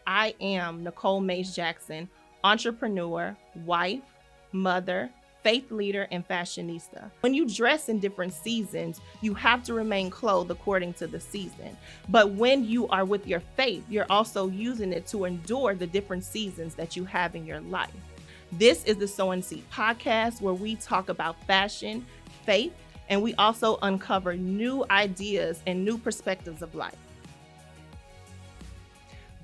I am Nicole Jackson, entrepreneur, wife, mother, faith leader, and fashionista. When you dress in different seasons, you have to remain clothed according to the season. But when you are with your faith, you're also using it to endure the different seasons that you have in your life. This is the Sow and Seed podcast, where we talk about fashion, faith, and we also uncover new ideas and new perspectives of life.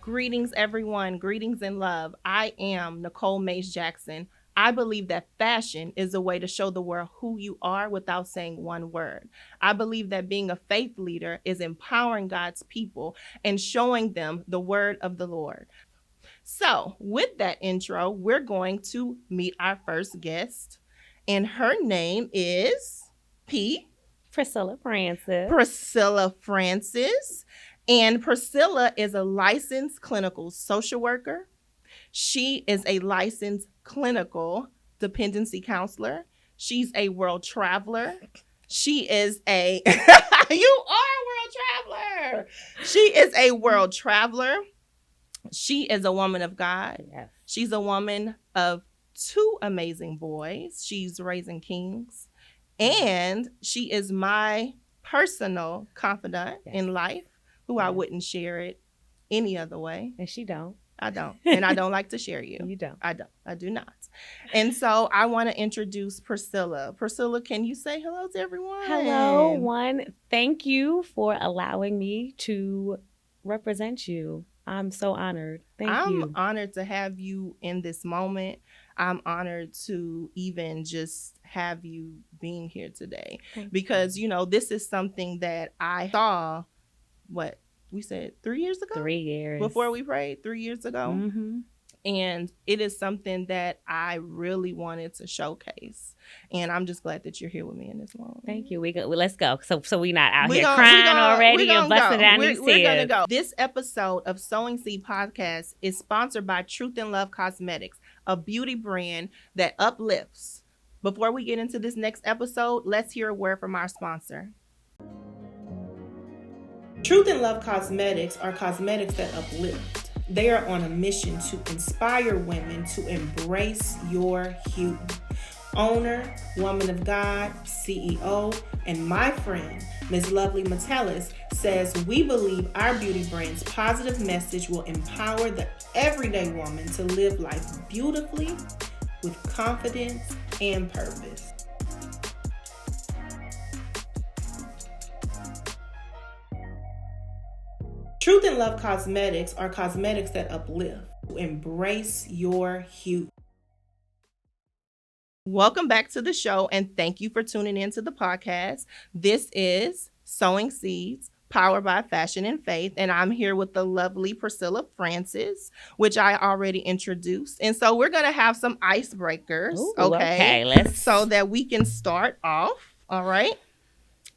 Greetings, everyone. Greetings in love. I am Nicole Jackson. I believe that fashion is a way to show the world who you are without saying one word. I believe that being a faith leader is empowering God's people and showing them the word of the Lord. So with that intro, we're going to meet our first guest, and her name is Priscilla Francis. Priscilla Francis. And Priscilla is a licensed clinical social worker. She is a licensed clinical dependency counselor. She's a world traveler. She is a, you are a world traveler. She is a world traveler. She is a woman of God. Yes. She's a woman of two amazing boys. She's raising kings. And she is my personal confidant in life, who I wouldn't share it any other way. And she don't. I don't. And I don't like to share you. You don't. I don't. I do not. And so I want to introduce Priscilla. Priscilla, can you say hello to everyone? Hello, one. Thank you for allowing me to represent you. I'm so honored. Thank you. I'm honored to have you in this moment. I'm honored to even just have you being here today. Because, you know, this is something that I saw, what we said 3 years ago? 3 years. Before we prayed, 3 years ago. Mm-hmm. And it is something that I really wanted to showcase. And I'm just glad that you're here with me in this moment. Thank you. Let's go. So we not out here crying already and busting down these tears. We're going to go. This episode of Sowing Seed Podcast is sponsored by Truth and Love Cosmetics, a beauty brand that uplifts. Before we get into this next episode, let's hear a word from our sponsor. Truth and Love Cosmetics are cosmetics that uplift. They are on a mission to inspire women to embrace your hue. Owner, woman of God, CEO, and my friend, Ms. Lovely Metellus, says we believe our beauty brand's positive message will empower the everyday woman to live life beautifully with confidence and purpose. Truth and Love Cosmetics are cosmetics that uplift. Embrace your hue. Welcome back to the show, and thank you for tuning in to the podcast. This is Sowing Seeds, powered by Fashion and Faith, and I'm here with the lovely Priscilla Francis, which I already introduced. And so we're going to have some icebreakers, okay, so that we can start off, all right?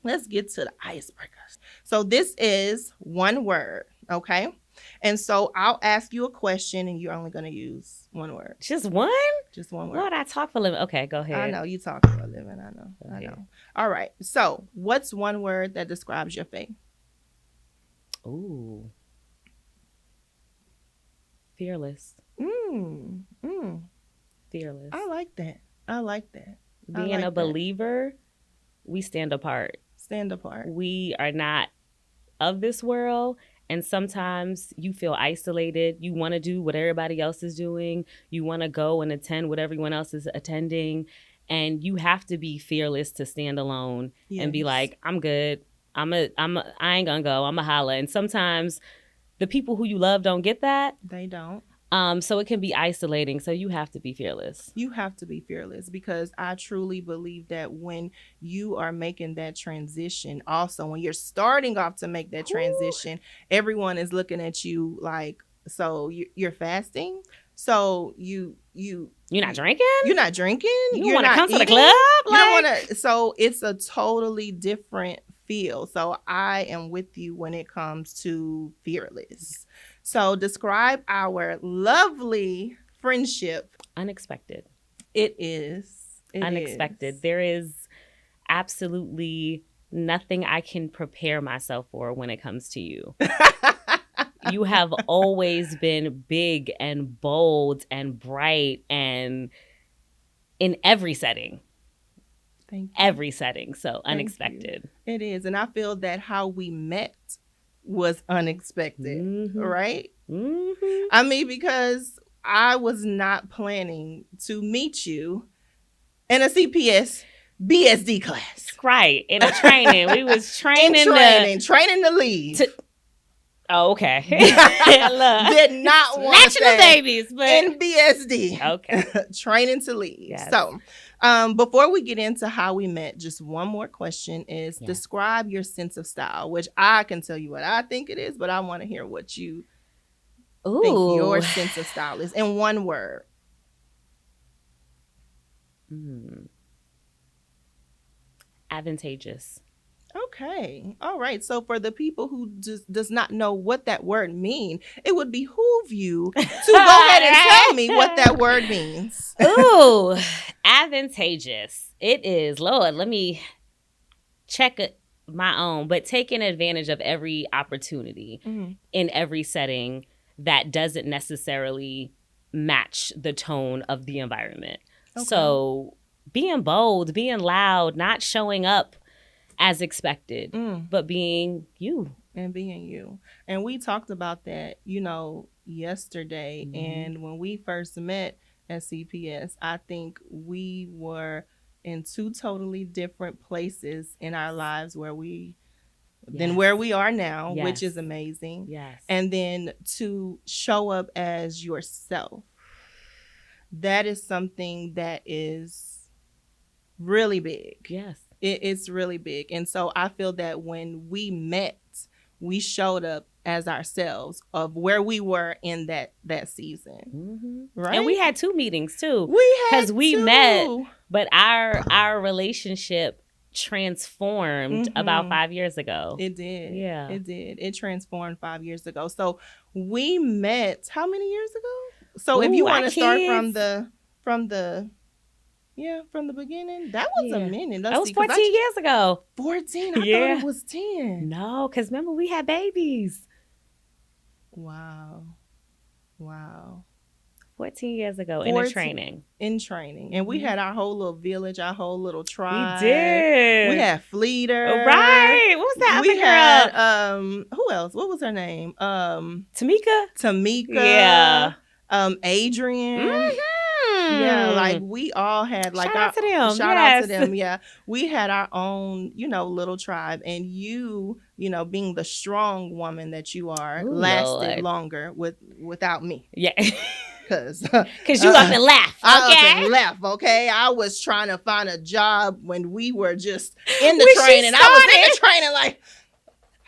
Let's get to the icebreakers. So this is one word, okay? And so I'll ask you a question, and you're only going to use one word. Just one? Just one word. Lord, I talk for a living. Okay, go ahead. I know, you talk for a living. I know. I know. All right. So what's one word that describes your faith? Ooh. Fearless. Fearless. I like that. I like that. Being a believer, we stand apart. Stand apart. We are not of this world, and sometimes you feel isolated. You want to do what everybody else is doing. You want to go and attend what everyone else is attending, and you have to be fearless to stand alone and be like, I'm good. I ain't gonna go. I'm a holla. And sometimes the people who you love don't get that. They don't. So it can be isolating. So you have to be fearless. You have to be fearless, because I truly believe that when you are making that transition, also when you're starting off to make that transition, everyone is looking at you like, so you're fasting. So you're not drinking. You're not drinking. You want to come to the club. You don't want to. So it's a totally different feel. So I am with you when it comes to fearless. So describe our lovely friendship. Unexpected. It is. Unexpected. There is absolutely nothing I can prepare myself for when it comes to you. You have always been big and bold and bright and in every setting. Thank you. Every setting. So Thank unexpected. you. It is. And I feel that how we met was unexpected, right? I mean, because I was not planning to meet you in a CPS BSD class. Right. In a training. We was training to leave. Oh, okay. Did not want to snatching the babies, but in BSD. Okay. Training to leave. Yes. So, before we get into how we met, just one more question is describe your sense of style, which I can tell you what I think it is, but I want to hear what you think your sense of style is in one word. Advantageous. Okay. All right. So for the people who just does not know what that word means, it would behoove you to go ahead and tell me what that word means. Ooh, advantageous. It is. Lord, let me check my own, but taking advantage of every opportunity in every setting that doesn't necessarily match the tone of the environment. Okay. So being bold, being loud, not showing up as expected, but being you. And being you. And we talked about that, yesterday. And when we first met at CPS, I think we were in two totally different places in our lives than where we are now, which is amazing. Yes. And then to show up as yourself. That is something that is really big. Yes. It's really big. And so I feel that when we met, we showed up as ourselves of where we were in that season. Right. And we had 2 meetings too. Because we met, but our relationship transformed about 5 years ago. It did. Yeah. It did. It transformed 5 years ago. So we met how many years ago? So if you want to start from the beginning. That was a minute. That was 14 years ago. 14? I thought it was 10. No, because remember, we had babies. Wow. 14 years ago in training. And we had our whole little village, our whole little tribe. We did. We had Fleeter. Right. What was that other girl? Who else? What was her name? Tamika. Yeah. Adrian. Yeah, like we all had like shout out to them. Yeah, we had our own, little tribe, and you, being the strong woman that you are, lasted longer without me. Yeah, because you up and left. Okay? I up and left. Okay, I was trying to find a job when we were just in the training. I was in the training like.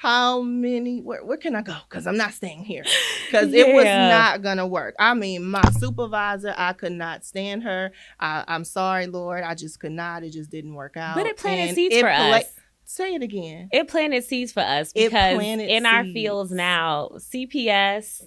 How many, where can I go? Because I'm not staying here. Because it was not going to work. I mean, my supervisor, I could not stand her. I'm sorry, Lord. I just could not. It just didn't work out. But it planted seeds for us. Say it again. It planted seeds for us because in our fields now, CPS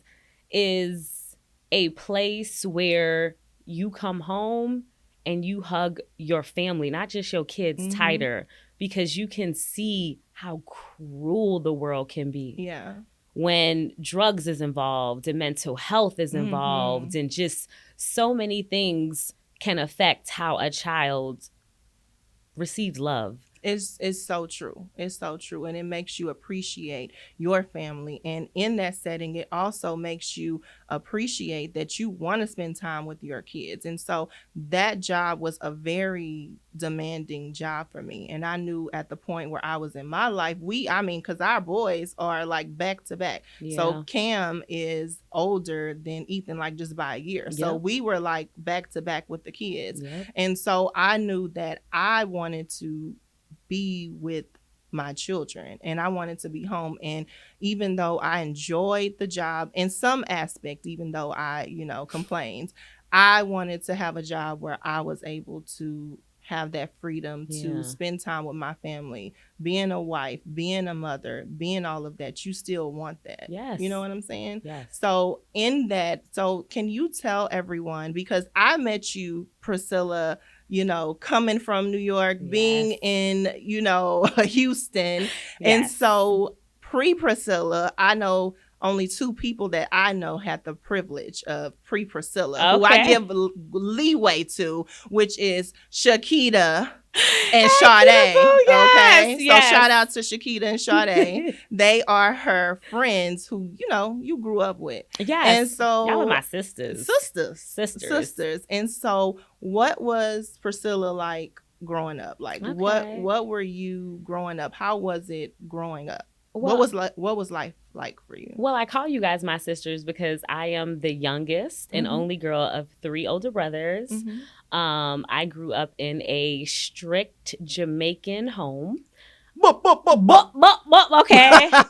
is a place where you come home and you hug your family, not just your kids, tighter, because you can see how cruel the world can be. Yeah. When drugs is involved and mental health is involved and just so many things can affect how a child receives love. It's so true. It's so true. And it makes you appreciate your family. And in that setting, it also makes you appreciate that you want to spend time with your kids. And so that job was a very demanding job for me. And I knew at the point where I was in my life, because our boys are like back to back. Yeah. So Cam is older than Ethan, like just by a year. Yep. So we were like back to back with the kids. Yep. And so I knew that I wanted to be with my children and I wanted to be home. And even though I enjoyed the job in some aspect, even though I, complained, I wanted to have a job where I was able to have that freedom to spend time with my family, being a wife, being a mother, being all of that. You still want that. Yes. You know what I'm saying? Yes. So can you tell everyone, because I met you, Priscilla, coming from New York, being in, Houston. Yes. And so pre-Priscilla, I know only two people that I know had the privilege of pre-Priscilla, who I Okay. give leeway to, which is Shakita and Heck, you Sade. do, yes, Okay. So yes. shout out to Shakita and Sade. They are her friends who, you grew up with. And Yes. Y'all are so my sisters. sisters. And so what was Priscilla like growing up? Like Okay. what were you growing up? How was it growing up? Well, What was life like for you? Well, I call you guys my sisters because I am the youngest and only girl of 3 older brothers. I grew up in a strict Jamaican home. Okay. Oh,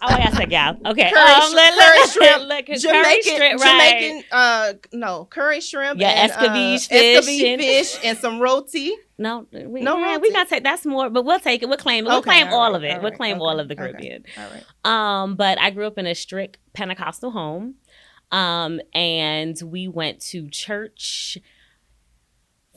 I said gal. Okay. Curry shrimp. Jamaican, right. No, curry shrimp. Yeah, and escovitch fish and some roti. No, roti. We gotta take that's more, but we'll take it. We'll claim it. We'll claim all of it. We'll claim all of the Caribbean. All right. But I grew up in a strict Pentecostal home. And we went to church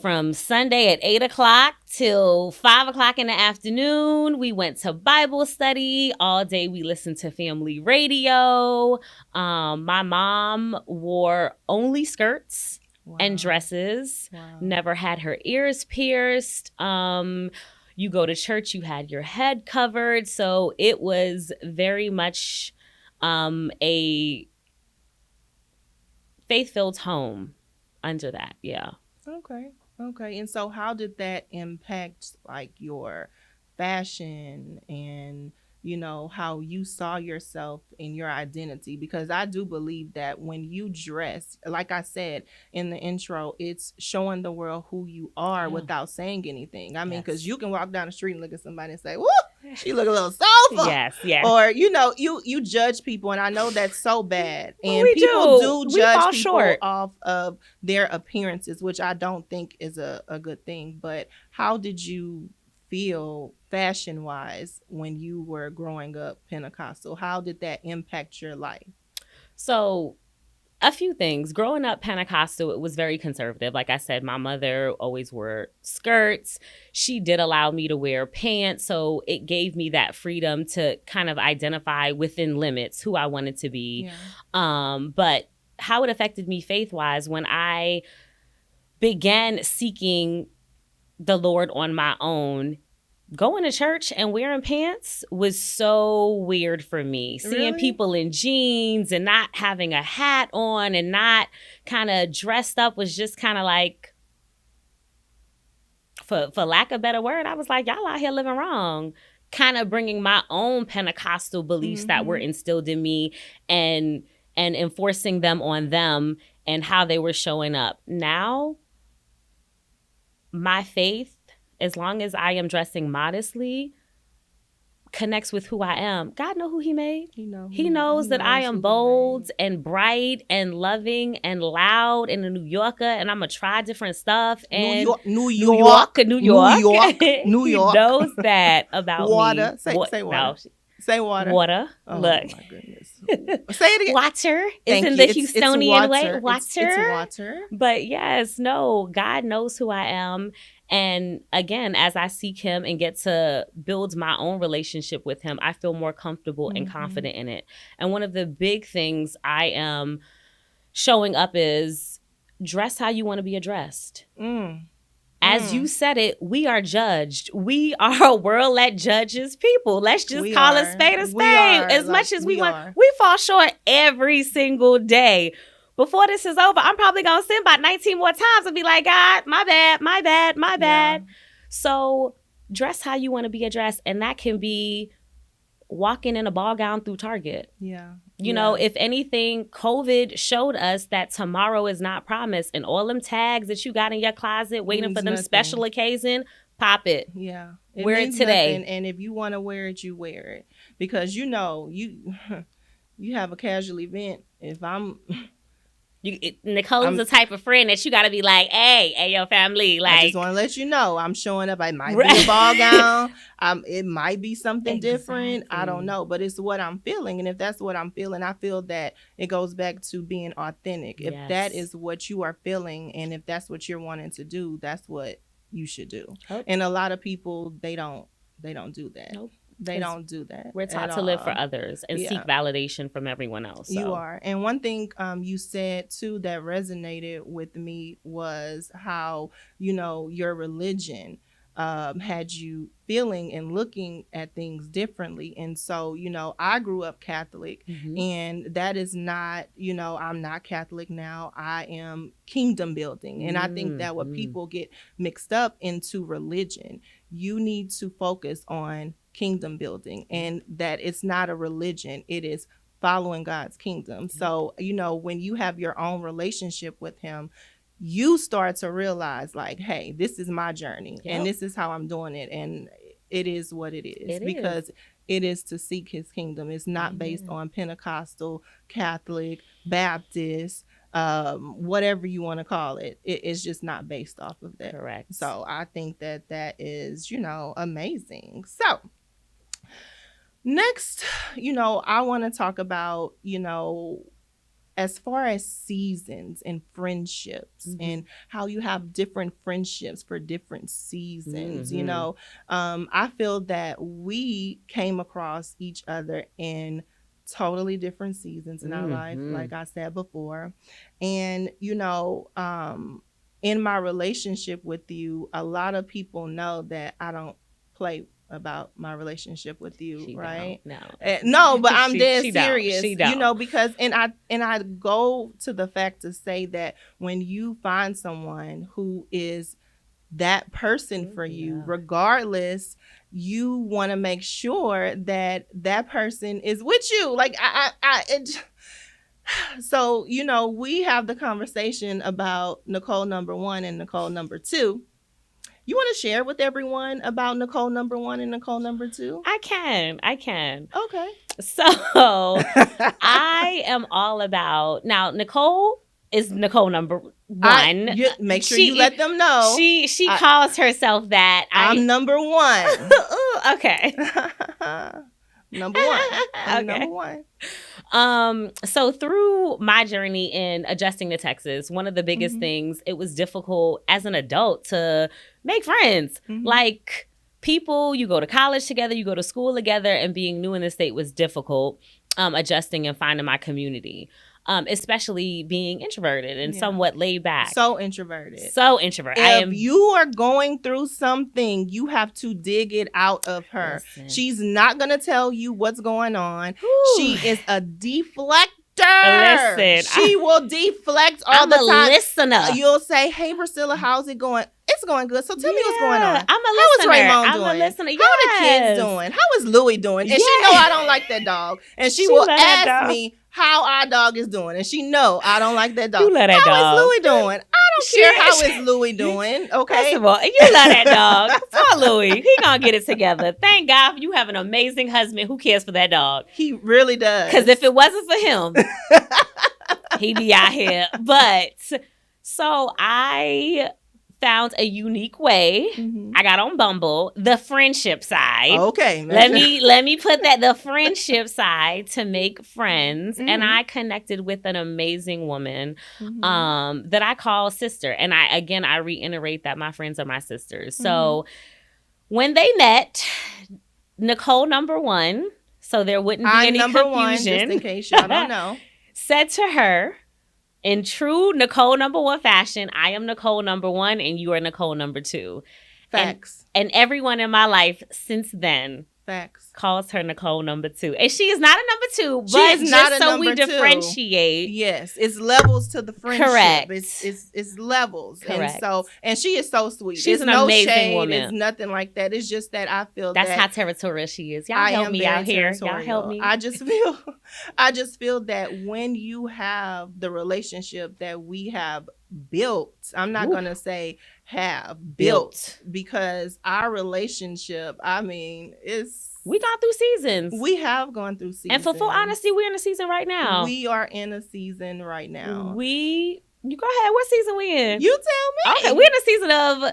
from Sunday at 8 o'clock till 5 o'clock in the afternoon. We went to Bible study all day. We listened to family radio. My mom wore only skirts and dresses. Never had her ears pierced. You go to church, you had your head covered. So it was very much a faith-filled home under that. Yeah. Okay. And so how did that impact like your fashion and how you saw yourself in your identity? Because I do believe that when you dress, like I said in the intro, it's showing the world who you are without saying anything. I mean, because you can walk down the street and look at somebody and say, "Woo, she look a little soulful." Yes. Or you judge people, and I know that's so bad. And we people do judge people short off of their appearances, which I don't think is a good thing. But how did you feel fashion wise when you were growing up Pentecostal? How did that impact your life? So a few things. Growing up Pentecostal, it was very conservative. Like I said, my mother always wore skirts. She did allow me to wear pants. So it gave me that freedom to kind of identify within limits who I wanted to be. But how it affected me faith-wise, when I began seeking the Lord on my own, going to church and wearing pants was so weird for me. Seeing people in jeans and not having a hat on and not kind of dressed up was just kind of like, for lack of a better word, I was like, y'all out here living wrong. Kind of bringing my own Pentecostal beliefs that were instilled in me and enforcing them on them and how they were showing up. Now, my faith, as long as I am dressing modestly, connects with who I am. God knows who he made. He knows that I am bold and bright and loving and loud and a New Yorker, and I'm going to try different stuff. And New York. He Nuyork. knows that about water. me. Say water. No. Say water. Water. Oh, look. My goodness. Say it again. Water is in the Houstonian way. Water. It's water. But yes, no, God knows who I am. And again, as I seek him and get to build my own relationship with him, I feel more comfortable and confident in it. And one of the big things I am showing up is dress how you want to be addressed. As you said it, we are judged. We are a world that judges people. Let's just call a spade a spade. As much as we want, we fall short every single day. Before this is over, I'm probably going to sin about 19 more times and be like, God, my bad. Yeah. So dress how you want to be addressed. And that can be walking in a ball gown through Target. You know, if anything, COVID showed us that tomorrow is not promised. And all them tags that you got in your closet waiting for them special occasion, pop it. Wear it today. Nothing. And if you want to wear it, you wear it. Because you have a casual event. If I'm... Nicole is the type of friend that you got to be like, hey, yo, family. Like, I just want to let you know I'm showing up. I might be a ball gown. It might be something different. I don't know. But it's what I'm feeling. And if that's what I'm feeling, I feel that it goes back to being authentic. If that is what you are feeling and if that's what you're wanting to do, that's what you should do. And a lot of people, they don't do that. They don't do that. We're taught at to live for all. others and Yeah. seek validation from everyone else. So. You are. And one thing you said too that resonated with me was how, your religion had you feeling and looking at things differently. And so, I grew up Catholic, and that is not, I'm not Catholic now. I am kingdom building. And I think that what people get mixed up into religion, you need to focus on kingdom building, and that it's not a religion. It is following God's kingdom. So, when you have your own relationship with him, you start to realize like, hey, this is my journey and this is how I'm doing it. And it is what it is because it is to seek his kingdom. It's not based on Pentecostal, Catholic, Baptist, whatever you want to call it. It's just not based off of that. Correct. So I think that is, amazing. So next, I want to talk about, as far as seasons and friendships and how you have different friendships for different seasons. I feel that we came across each other in totally different seasons in our life, like I said before. And, in my relationship with you, a lot of people know that I don't play about my relationship with you, right? No, but I'm dead serious. She don't. Because and I go to the fact to say that when you find someone who is that person for you, regardless, you want to make sure that that person is with you. Like so we have the conversation about Nicole number 1 and Nicole number 2. You want to share with everyone about Nicole number 1 and Nicole number 2? I can. Okay. So I am all about, now Nicole is Nicole number 1. Make sure you let them know. She calls herself that. I'm number 1. Okay. Number 1. I'm number 1. So through my journey in adjusting to Texas, one of the biggest things, it was difficult as an adult to make friends. Like people, you go to college together, you go to school together, and being new in the state was difficult, adjusting and finding my community. Especially being introverted and somewhat laid back. So introverted. If you are going through something, you have to dig it out of her. Listen. She's not going to tell you what's going on. Ooh. She is a deflector. Listen. She will deflect all the time. I'm a listener. You'll say, hey, Priscilla, how's it going? It's going good. So tell me what's going on. I'm a listener. How is Raymond doing? I'm a listener. How are the kids doing? How is Louie doing? And she know I don't like that dog. And she will ask me how our dog is doing. And she know I don't like that dog. You love that dog. How is Louie doing? I don't care how is Louie doing. Okay. First of all, you love that dog. Poor Louie. He gonna get it together. Thank God you have an amazing husband who cares for that dog. He really does. Because if it wasn't for him, he'd be out here. But so I found a unique way. I got on Bumble, the friendship side. Okay. Let me put that, the friendship side, to make friends. And I connected with an amazing woman that I call sister. And I reiterate that my friends are my sisters. So when they met, Nicole number 1, so there wouldn't be any number confusion. 1, just in case y'all don't know. Said to her, in true Nicole number 1 fashion, I am Nicole number 1 and you are Nicole number 2. Facts. And everyone in my life since then calls her Nicole number 2. And she is not a number 2, but just so we differentiate. Yes, it's levels to the friendship. Correct. It's levels. Correct. And she is so sweet. She's an amazing shade, woman. It's nothing like that. It's just that I feel that's how territorial she is. Y'all help me out here. Y'all help me. I just feel that when you have the relationship that we have built, I'm not going to say have built, because our relationship, we gone through seasons. We have gone through seasons. And for full honesty, we're in a season right now. We are in a season right now. You go ahead. What season we in? You tell me. Okay, we're in a season of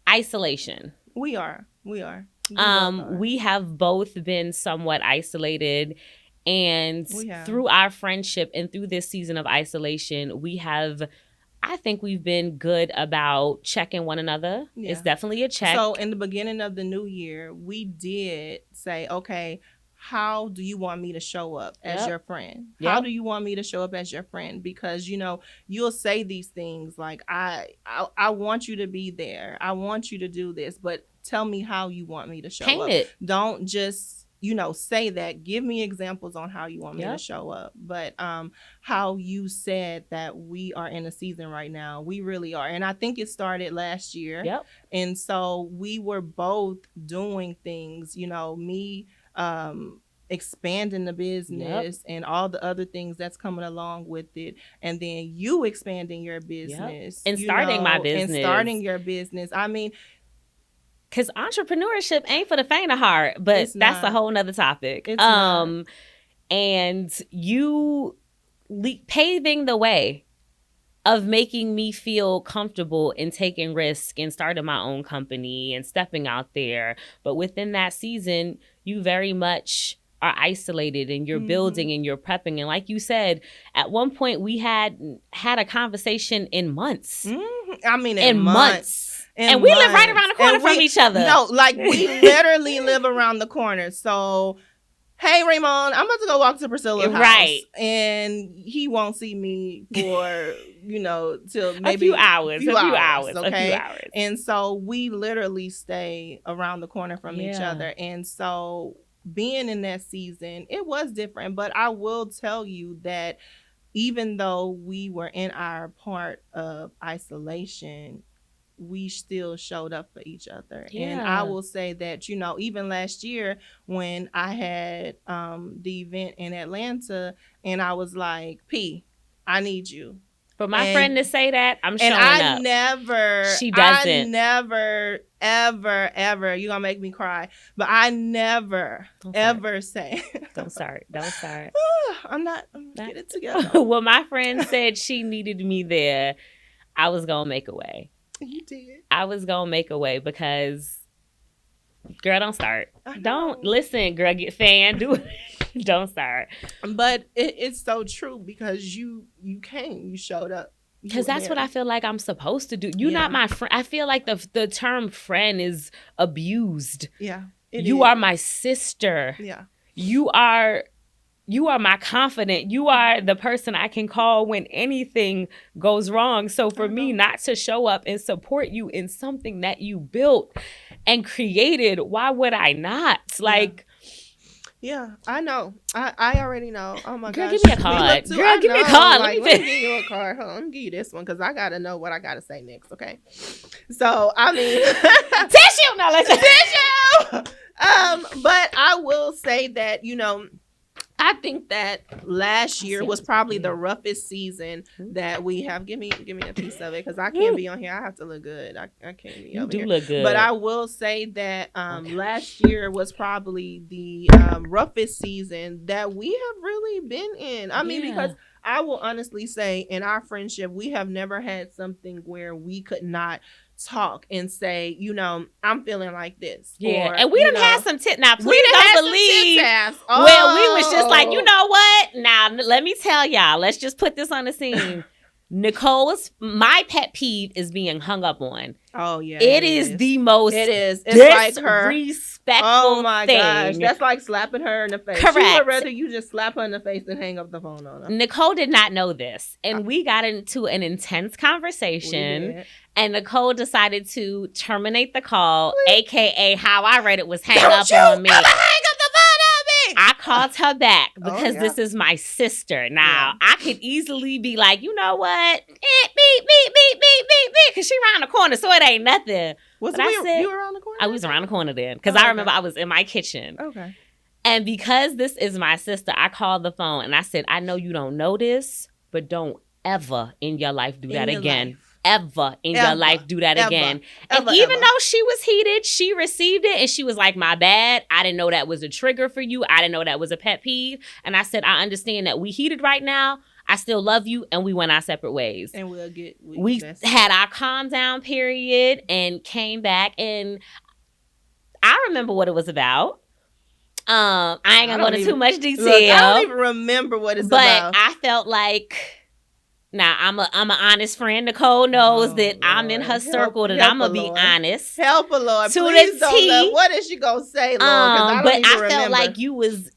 isolation. We are. We have both been somewhat isolated. And through our friendship and through this season of isolation, we have I think we've been good about checking one another. Yeah. It's definitely a check. So in the beginning of the new year, we did say, okay, how do you want me to show up as your friend? How do you want me to show up as your friend? Because, you know, you'll say these things like, I want you to be there. I want you to do this, but tell me how you want me to show Paint up. it. Don't just, you know, say that. Give me examples on how you want me to show up. But how you said that we are in a season right now, we really are. And I think it started last year. Yep. And so we were both doing things, you know, me expanding the business and all the other things that's coming along with it, and then you expanding your business and starting my business and starting your business. I mean, because entrepreneurship ain't for the faint of heart, but that's a whole nother topic. It's not. And you paving the way of making me feel comfortable in taking risk and starting my own company and stepping out there. But within that season, you very much are isolated and you're building and you're prepping. And like you said, at one point we had a conversation in months. I mean, in months. And we live right around the corner from each other. No, like we literally live around the corner. So, hey, Raymond, I'm about to go walk to Priscilla's house. Right. And he won't see me for, you know, till maybe a few hours. Okay. And so we literally stay around the corner from each other. And so being in that season, it was different. But I will tell you that even though we were in our part of isolation, we still showed up for each other. And I will say that, you know, even last year when I had the event in Atlanta and I was like, P, I need you. For my friend to say that, I'm showing up. And she doesn't. I never, ever, you're going to make me cry, but I never, ever say. Don't start. I'm not get it together. When my friend said she needed me there, I was going to make a way. You did. I was going to make a way because, girl, don't start. Don't listen, girl, get fan, do it. Don't start. But it's so true because you came, you showed up. Because that's what I feel like I'm supposed to do. You're not my friend. I feel like the term friend is abused. Yeah. You are my sister. Yeah. You are my confidant. You are the person I can call when anything goes wrong. So for me not to show up and support you in something that you built and created, why would I not? Like, yeah, I know. I already know. Oh my girl, gosh. Give me a card. Girl, give me a card. Like, let me give you a card. Hold on, let me give you this one because I got to know what I got to say next, okay? So, I mean. Tissue! No, let's tissue! But I will say that, you know, I think that last year was probably the roughest season that we have. Give me a piece of it because I can't be on here. I have to look good. I can't be over here. You do look good. But I will say that last year was probably the roughest season that we have really been in. I mean, because I will honestly say in our friendship, we have never had something where we could not talk and say, you know, I'm feeling like this. Yeah, and we done had some now please don't believe when we was just like, you know what? Now let me tell y'all, let's just put this on the scene. My pet peeve is being hung up on. Oh yeah. It is the most it's like her respectful oh my thing. Gosh. That's like slapping her in the face. Correct. She would rather you just slap her in the face than hang up the phone on her. Nicole did not know this. And we got into an intense conversation. And Nicole decided to terminate the call, aka how I read it was hang up on me. Hang up the phone on me. I called her back because this is my sister. Now, I could easily be like, you know what? Beep, beep, beep, beep, beep, beep, because she around the corner, so it ain't nothing. You around the corner? I was around the corner then because I remember I was in my kitchen. Okay. And because this is my sister, I called the phone and I said, I know you don't know this, but don't ever in your life do that again. Ever in your life do that again. And even though she was heated, she received it and she was like, my bad. I didn't know that was a trigger for you. I didn't know that was a pet peeve. And I said, I understand that we heated right now. I still love you. And we went our separate ways. And we had our calm down period and came back. And I remember what it was about. I ain't gonna go into too much detail. Look, I don't even remember what it's about. But I felt like Now, I'm an honest friend. Nicole knows that Oh, I'm in Lord. her circle, that Help I'm her, going to be Lord. honest. Help her, Lord. To Please the don't T. what is she going to say, Lord? Because I don't But even I remember. felt like you was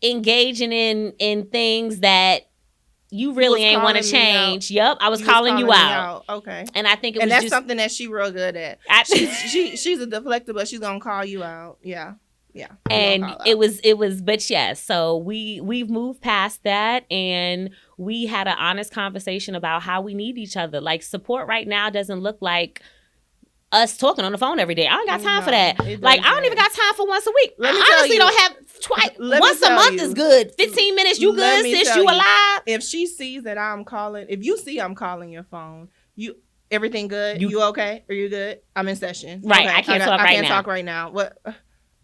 engaging in things that you really ain't want to change. Yep, I was calling you out. Okay. And I think it and was that's just something that she real good at. She's a deflector, but she's gonna call you out. Yeah. And it was but yes, so we've moved past that, and we had an honest conversation about how we need each other. Like, support right now doesn't look like us talking on the phone every day. I don't got time for that. Like, I don't even got time for once a week. I honestly don't have twice. Once a month is good. 15 minutes, you good, sis, you alive. If she sees that I'm calling, if you see I'm calling your phone, everything good? You okay? Are you good? I'm in session. Right. Okay. I can't talk right now. I can't talk right now. What?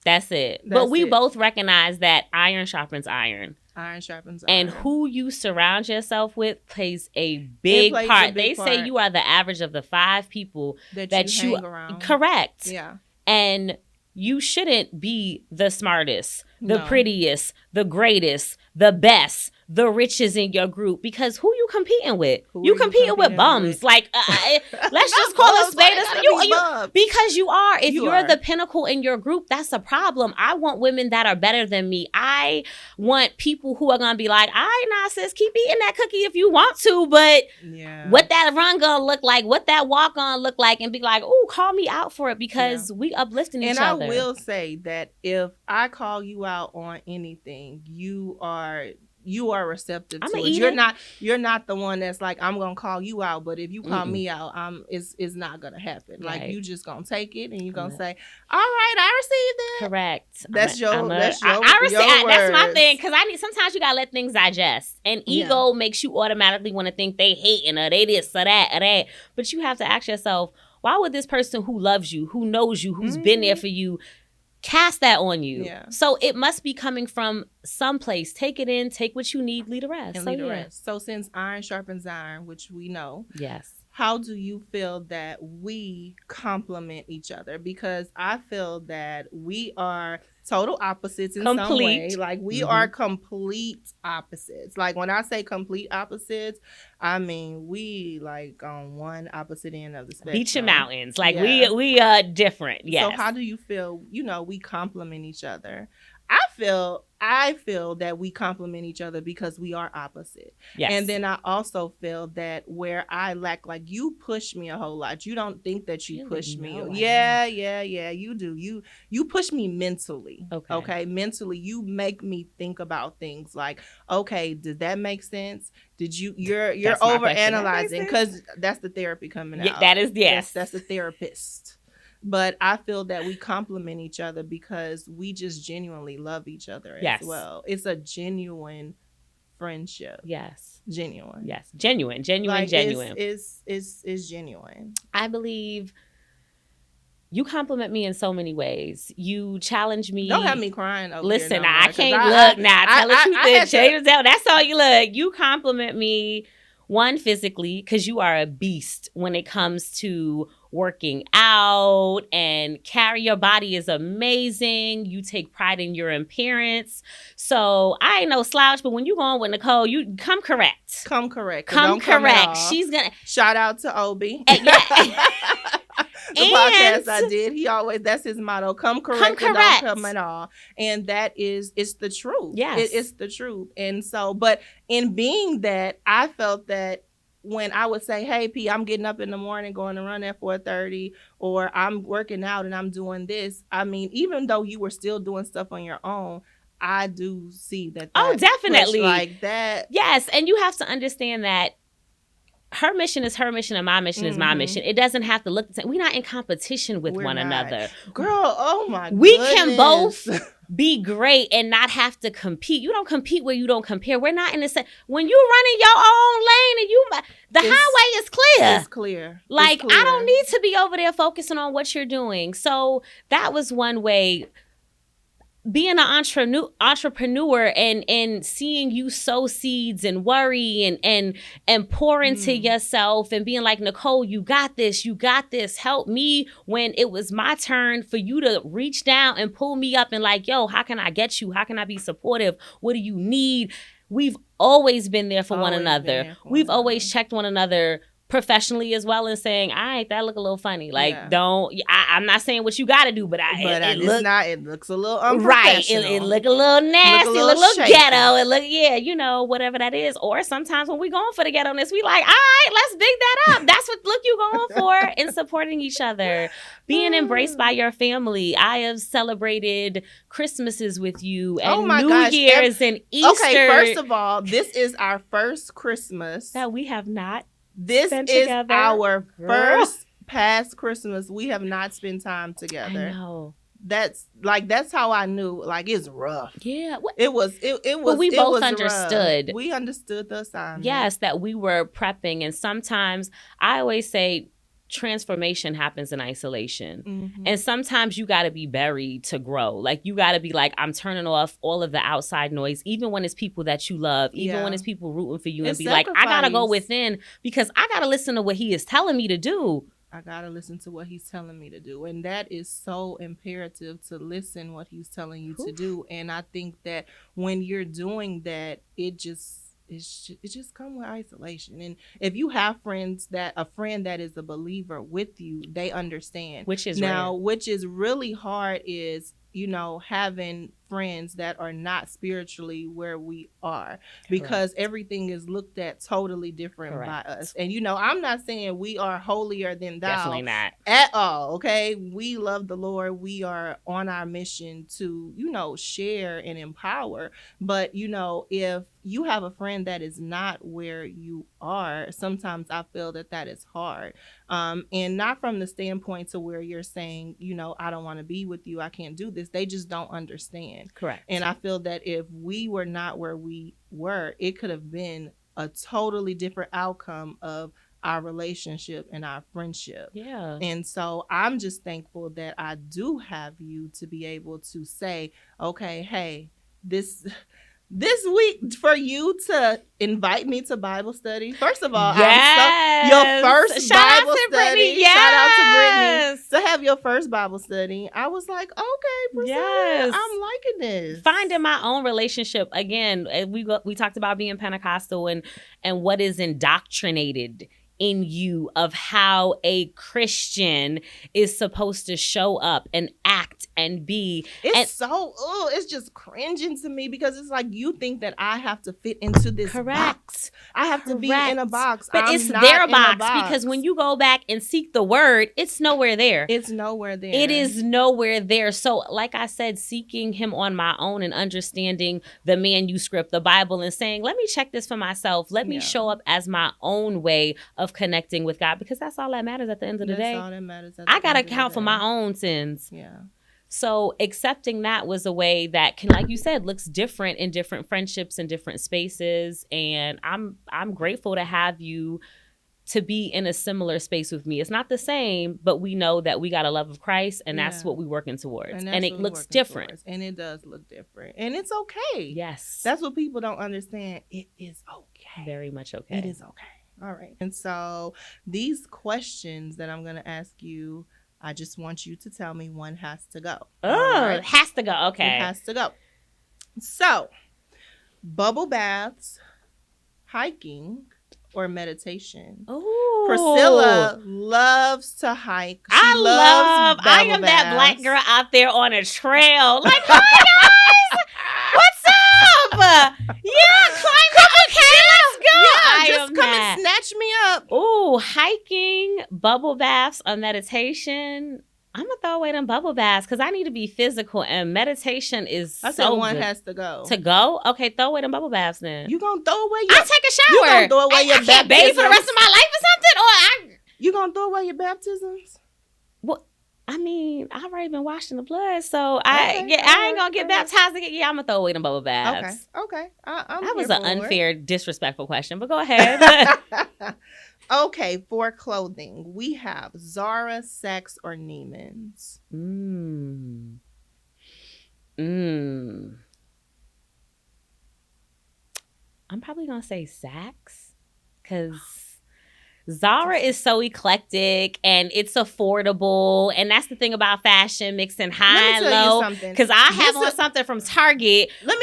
That's it. But we both recognize that iron sharpens iron. Iron sharpens iron. And who you surround yourself with plays a big part. They say you are the average of the 5 people that you hang around. Correct. Yeah. And you shouldn't be the smartest, the prettiest, the greatest, the best, the richest in your group, because who you competing with? You competing with bums. Like, let's just call a spade a spade. Because you are. If you're the pinnacle in your group, that's a problem. I want women that are better than me. I want people who are gonna be like, all right, nah, sis, keep eating that cookie if you want to, but what that run gonna look like, what that walk gonna look like, and be like, oh, call me out for it, because we uplifting each other. And I will say that if I call you out on anything, you are receptive to it. You're not the one that's like, I'm gonna call you out, but if you call me out, it's not gonna happen. Right. Like, you just gonna take it and you're gonna say, all right, I received it. Correct. That's your words. That's my thing, because sometimes you gotta let things digest, and ego makes you automatically want to think they hating or they this or that or that, but you have to ask yourself, why would this person who loves you, who knows you, who's been there for you, cast that on you? Yeah. So it must be coming from someplace. Take it in, take what you need, leave the rest. So since iron sharpens iron, which we know, yes, how do you feel that we complement each other? Because I feel that we are total opposites in some way. Like, we are complete opposites. Like, when I say complete opposites, I mean we like on one opposite end of the spectrum. Beach and mountains. Like, we are different. Yes. So how do you feel, we complement each other? I feel that we complement each other because we are opposite. Yes. And then I also feel that where I lack, like, you push me a whole lot. You don't think that you push me. Yeah, you do. You push me mentally. Okay. Mentally, you make me think about things like, okay, did that make sense? Did you're over analyzing, because that's the therapy coming out. That is, yes. That's the therapist. But I feel that we complement each other because we just genuinely love each other as well. It's a genuine friendship. Yes. Genuine. Yes. Genuine. Like, genuine. It's genuine. I believe you compliment me in so many ways. You challenge me. Don't have me crying over Listen, here no I can't look now. Tell the truth. That's all you look. You compliment me, one, physically, because you are a beast when it comes to working out, and carry your body is amazing. You take pride in your appearance. So I ain't no slouch, but when you go on with Nicole, you come correct. Come correct. She's gonna shout out to Obi. The podcast I did, he always, that's his motto, come correct. Don't come at all. And it's the truth. Yes. It's the truth. And so, but in being that, I felt that when I would say, hey, P, I'm getting up in the morning, going to run at 4:30, or I'm working out and I'm doing this. I mean, even though you were still doing stuff on your own, I do see that. Oh, definitely. Like that. Yes. And you have to understand that her mission is her mission and my mission is my mission. It doesn't have to look the same. We're not in competition with one another. Girl, oh my goodness. We can both be great and not have to compete. You don't compete where you don't compare. We're not in the same. When you run in your own lane and the highway is clear. It's clear. Like, I don't need to be over there focusing on what you're doing. So that was one way. Being an entrepreneur and seeing you sow seeds and worry and pour into yourself and being like, Nicole, you got this, help me when it was my turn, for you to reach down and pull me up and like, yo, how can I get you? How can I be supportive? What do you need? We've always been there for one Always been another. there for We've one always another. checked one another professionally as well and saying, all right, that look a little funny. Like, I'm not saying what you got to do, but it looks a little right. unprofessional. It look a little nasty, look a little shaky. ghetto. It look, whatever that is. Or sometimes when we going for the ghetto-ness, we like, all right, let's big that up. That's what look you going for, and supporting each other. Being embraced by your family. I have celebrated Christmases with you and New Year's and Easter. Okay, first of all, this is our first Christmas that we have not This spent is together. our first past Christmas. We have not spent time together. I know. That's how I knew, like, it's rough. Yeah. It was. But we both was understood. Rough. We understood the assignment. Yes, that we were prepping. And sometimes I always say transformation happens in isolation. Mm-hmm. And sometimes you got to be buried to grow. Like, you got to be like, I'm turning off all of the outside noise, even when it's people that you love, even when it's people rooting for you, and be like, I got to go within because I got to listen to what he is telling me to do. I got to listen to what he's telling me to do. And that is so imperative, to listen what he's telling you to do. And I think that when you're doing that, it just comes with isolation. And if you have a friend that is a believer with you, they understand. Which is really hard is, having friends that are not spiritually where we are, because everything is looked at totally different by us. And I'm not saying we are holier than thou. Definitely not at all. Okay, we love the Lord. We are on our mission to share and empower. But if you have a friend that is not where you are, sometimes I feel that is hard. And not from the standpoint to where you're saying, I don't want to be with you, I can't do this. They just don't understand. Correct. And I feel that if we were not where we were, it could have been a totally different outcome of our relationship and our friendship. Yeah. And so I'm just thankful that I do have you to be able to say, okay, hey, this week, for you to invite me to Bible study. First of all, your first Bible study. Yes. Shout out to Brittany. To have your first Bible study, I was like, okay, Priscilla, I'm liking this. Finding my own relationship. Again, we talked about being Pentecostal and what is indoctrinated in you of how a Christian is supposed to show up and act and be. It's just cringing to me, because it's like, you think that I have to fit into this box. I have to be in a box. But it's their box, because when you go back and seek the word, it's nowhere there. It's nowhere there. It is nowhere there. So like I said, seeking him on my own and understanding the manuscript, the Bible, and saying, let me check this for myself. Let me show up as my own way of connecting with God, because that's all that matters at the end of the day. That's all that matters. I got to account for my own sins. Yeah. So accepting that was a way that can, like you said, looks different in different friendships and different spaces. And I'm grateful to have you to be in a similar space with me. It's not the same, but we know that we got a love of Christ, and that's what we're working towards. And it looks different. And it does look different. And it's okay. Yes. That's what people don't understand. It is okay. Very much okay. It is okay. All right. And so these questions that I'm going to ask you, I just want you to tell me one has to go. It has to go. Okay. It has to go. So, bubble baths, hiking, or meditation? Ooh. Priscilla loves to hike. I am that black girl out there on a trail. Like, hi guys, what's up? Yeah, climb up. Okay, let's go. Yeah, just come and snatch me up. Ooh, hiking, bubble baths, or meditation. I'm going to throw away them bubble baths because I need to be physical, and meditation is one has to go. To go? Okay, throw away them bubble baths then. You going to throw away I'll take a shower. You going to throw away your baptisms? I can't bathe for the rest of my life or something? You going to throw away your baptisms? Well, I mean, I've already been washed in the blood, so I ain't going to get baptized again. Yeah, I'm going to throw away them bubble baths. Okay. That was an unfair, disrespectful question, but go ahead. Okay, for clothing, we have Zara, Saks, or Neiman's. I'm probably going to say Saks, because Zara is so eclectic and it's affordable. And that's the thing about fashion, mixing high and low. Because I have on something from Target. Let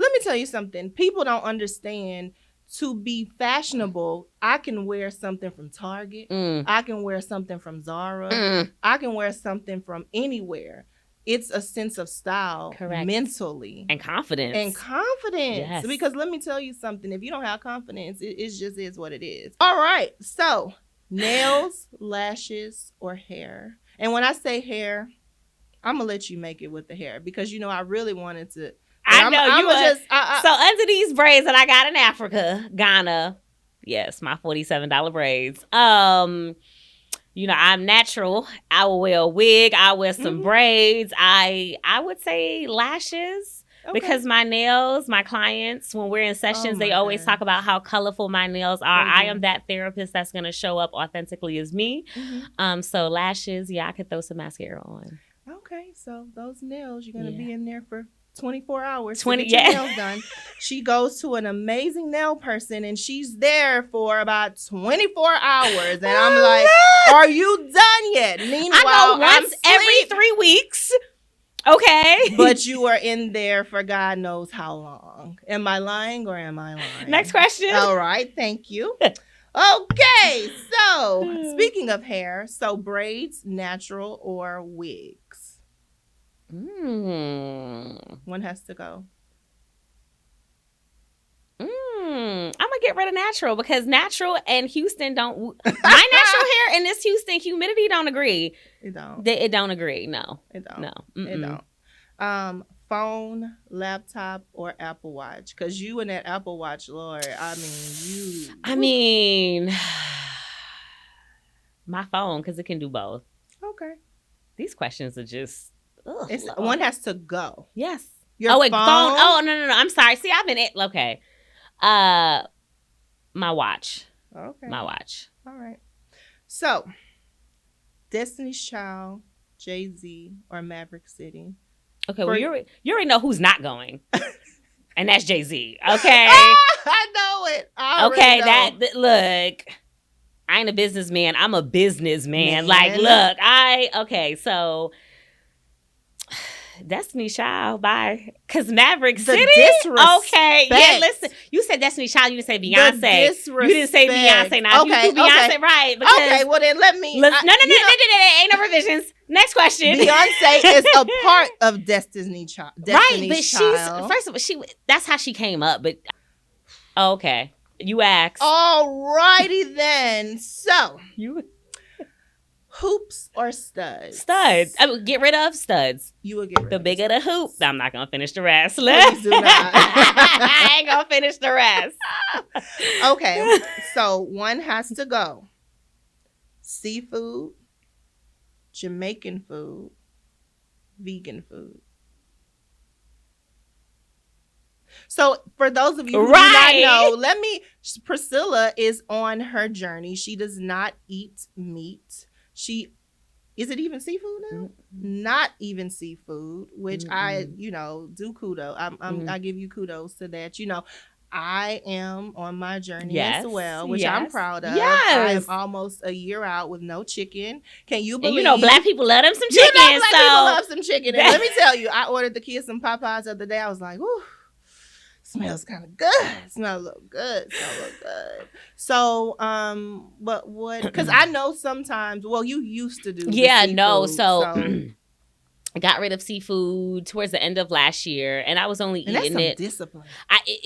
let me tell you something. People don't understand. To be fashionable, I can wear something from Target. I can wear something from Zara. I can wear something from anywhere. It's a sense of style. Correct. Mentally. And confidence. Yes. Because let me tell you something. If you don't have confidence, it just is what it is. All right. So, nails, lashes, or hair. And when I say hair, I'm going to let you make it with the hair because, I really wanted to. I know you were. So under these braids that I got in Africa, Ghana, yes, my $47 braids. I'm natural. I will wear a wig. I wear some braids. I would say lashes because my nails, my clients, when we're in sessions, they always talk about how colorful my nails are. I am that therapist that's going to show up authentically as me. So lashes, I could throw some mascara on. Okay, so those nails, you're going to be in there for 24 hours 20 to get your nails done. She goes to an amazing nail person and she's there for about 24 hours. And I'm like, are you done yet? Meanwhile, I go once every 3 weeks. Okay. But you are in there for God knows how long. Am I lying or am I lying? Next question. All right. Thank you. Okay. So speaking of hair, so braids, natural or wigs? One has to go. I'm gonna get rid of natural because natural and Houston don't. My natural hair and this Houston humidity don't agree. It don't. It don't agree. No. It don't. No. It don't. Phone, laptop, or Apple Watch? Because you and that Apple Watch, Lord. I mean, my phone because it can do both. Okay. These questions are just. One has to go. Yes. Your phone? Oh, no. I'm sorry. See, I've been okay. My watch. Okay. My watch. All right. So, Destiny's Child, Jay-Z, or Maverick City? Okay, well, you already know who's not going. And that's Jay-Z. Okay? I know it. Look. I ain't a businessman. I'm a businessman. So Destiny's Child, bye. Because Maverick City? Okay. Yeah, listen. You said Destiny's Child. You didn't say Beyonce. You didn't say Beyonce. Now, okay, you do Beyonce right. Okay, well then let me. No. Ain't no revisions. Next question. Beyonce is a part of Destiny's Child. Right, but first of all, that's how she came up. But, okay. You asked. All righty then. So. Hoops or studs? Studs. I would get rid of studs. You would get rid of the bigger the hoop. I'm not going to finish the rest. Please do not. I ain't going to finish the rest. Okay. So one has to go. Seafood, Jamaican food, vegan food. So for those of you who do not know, Priscilla is on her journey. She does not eat meat. Is it even seafood now? Not even seafood, which I do kudos. I give you kudos to that. I am on my journey as well, which I'm proud of. I am almost a year out with no chicken. Can you believe? And Black people love them some chicken. Black people love some chicken. And let me tell you, I ordered the kids some Popeyes the other day. I was like, ooh. Smells kind of good. Smells a little good. So, but what? Because I know sometimes. Well, you used to do. Yeah, no. So I got rid of seafood towards the end of last year, and I was only eating it. Discipline.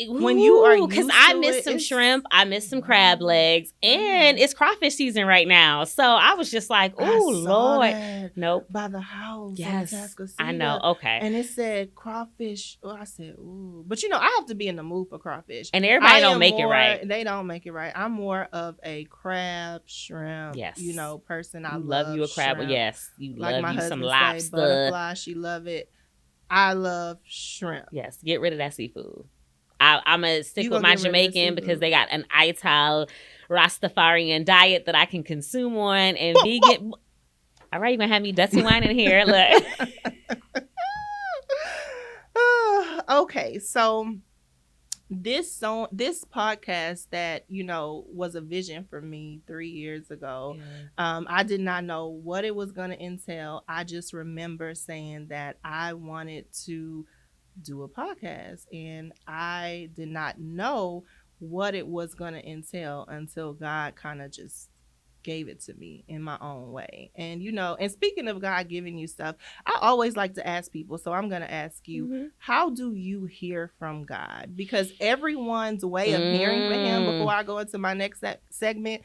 When you are because I missed some shrimp, I missed some crab legs, and it's crawfish season right now. So I was just like, "Oh Lord, nope." By the house, yes, I know. Okay, and it said crawfish. Oh, I said, "Ooh," but I have to be in the mood for crawfish, and everybody don't make it right. They don't make it right. I'm more of a crab, shrimp, person. I love you a crab. Shrimp. Yes, you like love you some lobster. She love it. I love shrimp. Yes, get rid of that seafood. I'm going to stick with my Jamaican because they got an Ital Rastafarian diet that I can consume on and vegan. All right, you're going to have me dusty wine in here. Look. Okay, so this podcast that was a vision for me 3 years ago. I did not know what it was going to entail. I just remember saying that I wanted to do a podcast. And I did not know what it was going to entail until God kind of just gave it to me in my own way. And and speaking of God giving you stuff, I always like to ask people, so I'm going to ask you, how do you hear from God? Because everyone's way of hearing from him, before I go into my next segment,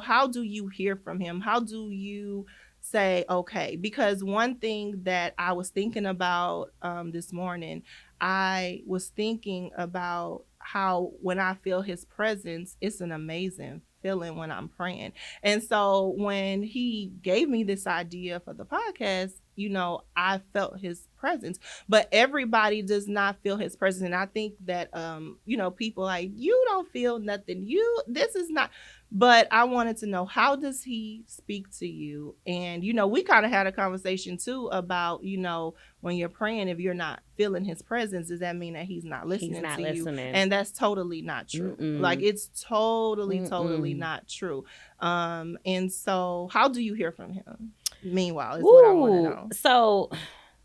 how do you hear from him? How do you say, okay? Because one thing that I was thinking about this morning, I was thinking about how when I feel his presence, it's an amazing feeling when I'm praying. And so when he gave me this idea for the podcast, I felt his presence. But everybody does not feel his presence. And I think that people like, you don't feel nothing. This is not. But I wanted to know, how does he speak to you? And we kind of had a conversation too about, when you're praying, if you're not feeling his presence, does that mean that he's not listening to you? And that's totally not true. Like, it's totally not true. And so how do you hear from him? Meanwhile, is what I want to know. So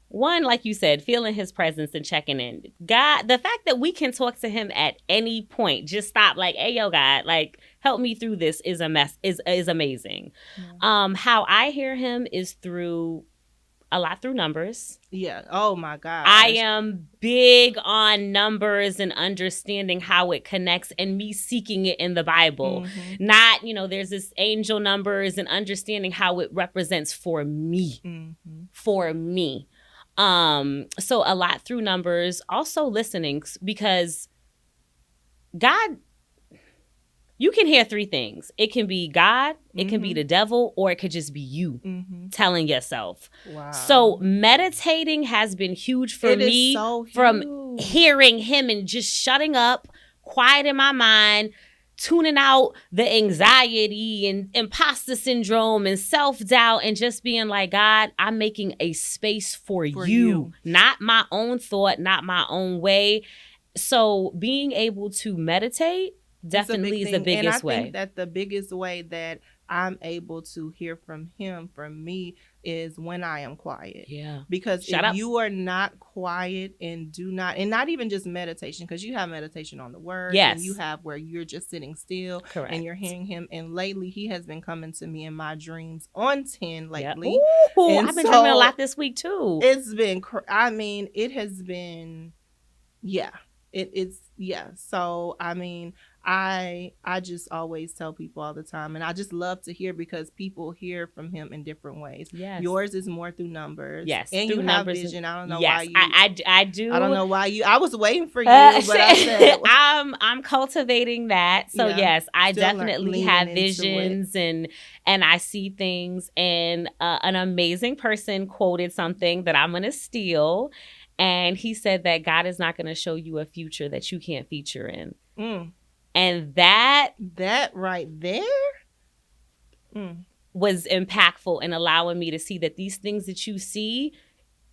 one, like you said, feeling his presence and checking in. God, the fact that we can talk to him at any point, just stop, like, hey, yo, God, like, help me through this is amazing. Yeah. How I hear him is a lot through numbers. Yeah. Oh my God. I am big on numbers and understanding how it connects and me seeking it in the Bible. Not, there's this angel numbers and understanding how it represents for me. For me. So a lot through numbers, also listening, because God, you can hear three things. It can be God, it can be the devil, or it could just be you telling yourself. Wow. So meditating has been huge for me, from hearing him and just shutting up, quieting my mind, tuning out the anxiety and imposter syndrome and self-doubt, and just being like, God, I'm making a space for you. Not my own thought, not my own way. So being able to meditate definitely is the biggest way. And I think that the biggest way that I'm able to hear from him, from me, is when I am quiet. Yeah. Because if you are not quiet and not even just meditation, because you have meditation on the word. Yes. And you have where you're just sitting still. Correct. And you're hearing him. And lately he has been coming to me in my dreams on 10 lately. Yep. Ooh, I've been dreaming a lot this week too. It's been, it has been, yeah. It's yeah. So I just always tell people all the time, and I just love to hear, because people hear from him in different ways. Yes. Yours is more through numbers. Yes. And you have vision. I don't know why you. I do. I don't know why you. I was waiting for you, but I said I'm cultivating that. So yes, I definitely have visions and I see things. And an amazing person quoted something that I'm gonna steal. And he said that God is not going to show you a future that you can't feature in. And that right there was impactful in allowing me to see that these things that you see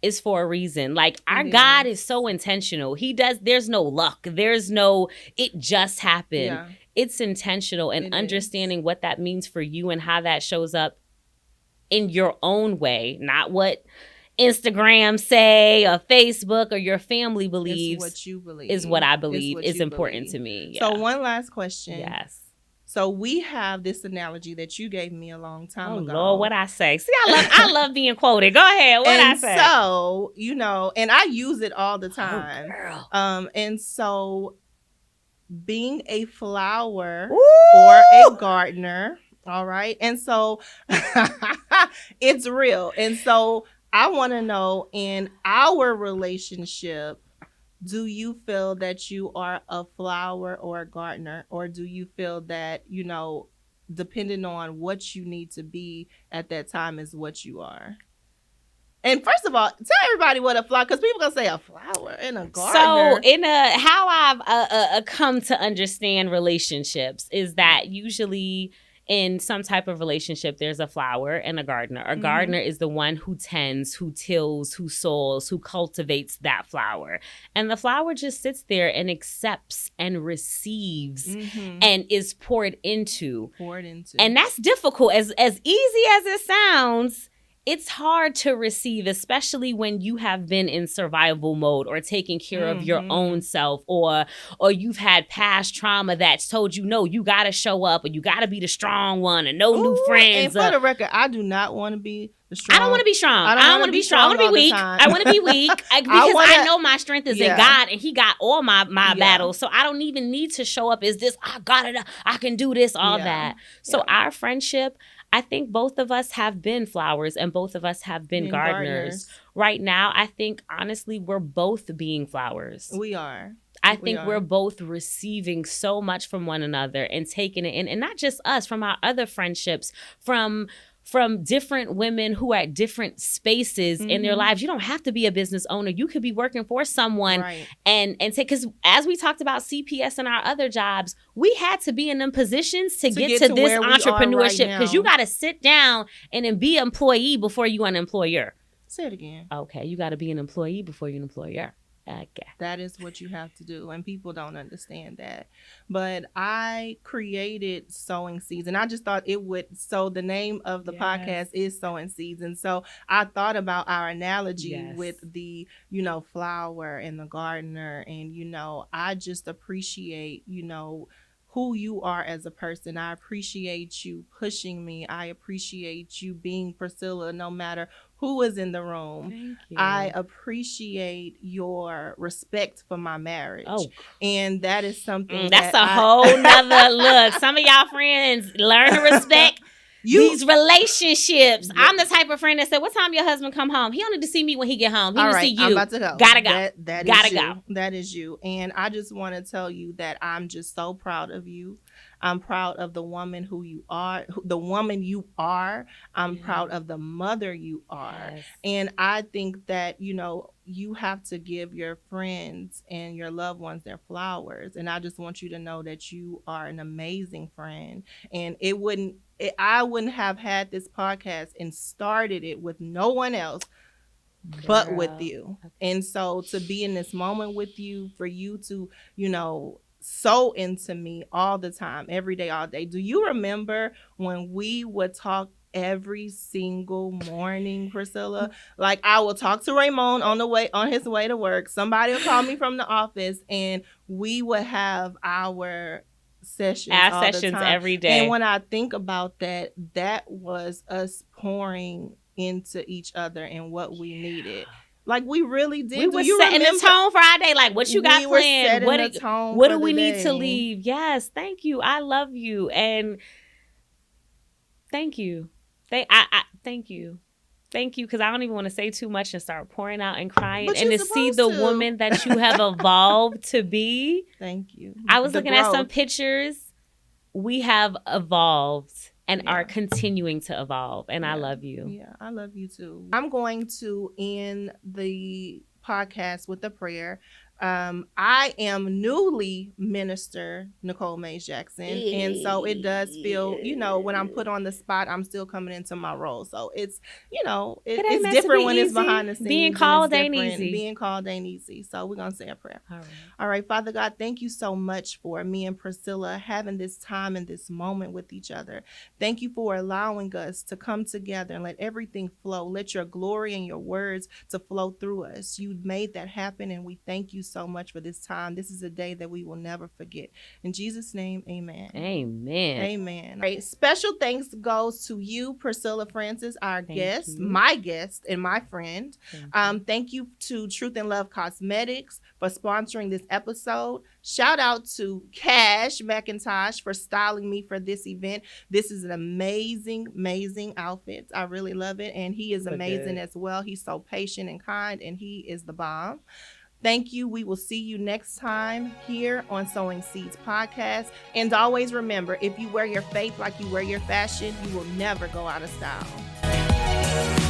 is for a reason. Like, our God is so intentional. There's no luck. There's no, it just happened. Yeah. It's intentional, and understanding what that means for you and how that shows up in your own way, not what Instagram say or Facebook or your family believes. It's what you believe. Is what I believe is important to me. Yeah. So one last question. Yes. So we have this analogy that you gave me a long time ago. Oh Lord, what I say? See, I love being quoted. Go ahead. What I say? So, and I use it all the time. Oh, girl. And so being a flower or a gardener, all right? And so it's real. And so I want to know, in our relationship, do you feel that you are a flower or a gardener? Or do you feel that, depending on what you need to be at that time is what you are? And first of all, tell everybody what a flower, because people going to say a flower and a gardener. So how I've come to understand relationships is that usually in some type of relationship, there's a flower and a gardener. A gardener is the one who tends, who tills, who sows, who cultivates that flower. And the flower just sits there and accepts and receives and is poured into. And that's difficult. As easy as it sounds, it's hard to receive, especially when you have been in survival mode or taking care of your own self, or you've had past trauma that's told you, no, you got to show up, or you got to be the strong one, and no new friends. And for the record, I do not want to be the strong. I don't want to be strong. I don't want to be strong. I want to be weak. I want to be weak because I know my strength is in God, and He got all my battles. So I don't even need to show up as this, I got it, I can do this, all that. So our friendship, I think both of us have been flowers and both of us have been gardeners. Right now, I think, honestly, we're both being flowers. We are. I think we're both receiving so much from one another and taking it in. And not just us, from our other friendships, from different women who are at different spaces in their lives. You don't have to be a business owner. You could be working for someone and take, because as we talked about CPS and our other jobs, we had to be in them positions to get to this entrepreneurship, because you got to sit down and then be an employee before you an employer. Say it again. Okay, you got to be an employee before you're an employer. Okay. That is what you have to do, and people don't understand that. But I created Sowing Seeds, and I just thought it would. So the name of the podcast is Sowing Seeds, and so I thought about our analogy with the, flower and the gardener, and I just appreciate, who you are as a person. I appreciate you pushing me. I appreciate you being Priscilla, no matter who is in the room. Thank you. I appreciate your respect for my marriage. And that is something that's a whole nother look. Some of y'all friends learn to respect these relationships. I'm the type of friend that said, what time your husband come home? He only to see me when he get home. He need to see you. I'm about to go. Gotta go. Gotta go. That is you. And I just want to tell you that I'm just so proud of you. I'm proud of the woman who you are, the woman you are. I'm proud of the mother you are. And I think that, you have to give your friends and your loved ones their flowers. And I just want you to know that you are an amazing friend. And I wouldn't have had this podcast and started it with no one else but with you. And so to be in this moment with you, for you to, so into me all the time, every day, all day. Do you remember when we would talk every single morning, Priscilla? Like, I will talk to Raymond on his way to work. Somebody will call me from the office, and we would have our sessions every day. And when I think about that was us pouring into each other and what we needed. Like, we really did. We were setting the tone for our day. Like, what you got planned? What do we need to leave? Yes, thank you. I love you, and thank you. Thank you. Thank you, because I don't even want to say too much and start pouring out and crying, and to see the woman that you have evolved to be. Thank you. I was looking at some pictures. We have evolved and are continuing to evolve, and I love you. Yeah, I love you too. I'm going to end the podcast with a prayer. I am newly Minister Nicole Mays Jackson, and so it does feel, when I'm put on the spot, I'm still coming into my role. So it's, it's different when it's behind the scenes. Being called ain't easy. Being called ain't easy. So we're gonna say a prayer. All right, Father God, thank you so much for me and Priscilla having this time and this moment with each other. Thank you for allowing us to come together and let everything flow. Let your glory and your words to flow through us. You made that happen, and we thank you so much for this time. This is a day that we will never forget. In Jesus' name, amen. Amen. Amen. All right, special thanks goes to you, Priscilla Francis, our guest, my guest, and my friend. Thank you to Truth and Love Cosmetics for sponsoring this episode. Shout out to Cash McIntosh for styling me for this event. This is an amazing, amazing outfit. I really love it. And he is amazing as well. He's so patient and kind, and he is the bomb. Thank you. We will see you next time here on Sowing Seeds Podcast. And always remember, if you wear your faith like you wear your fashion, you will never go out of style.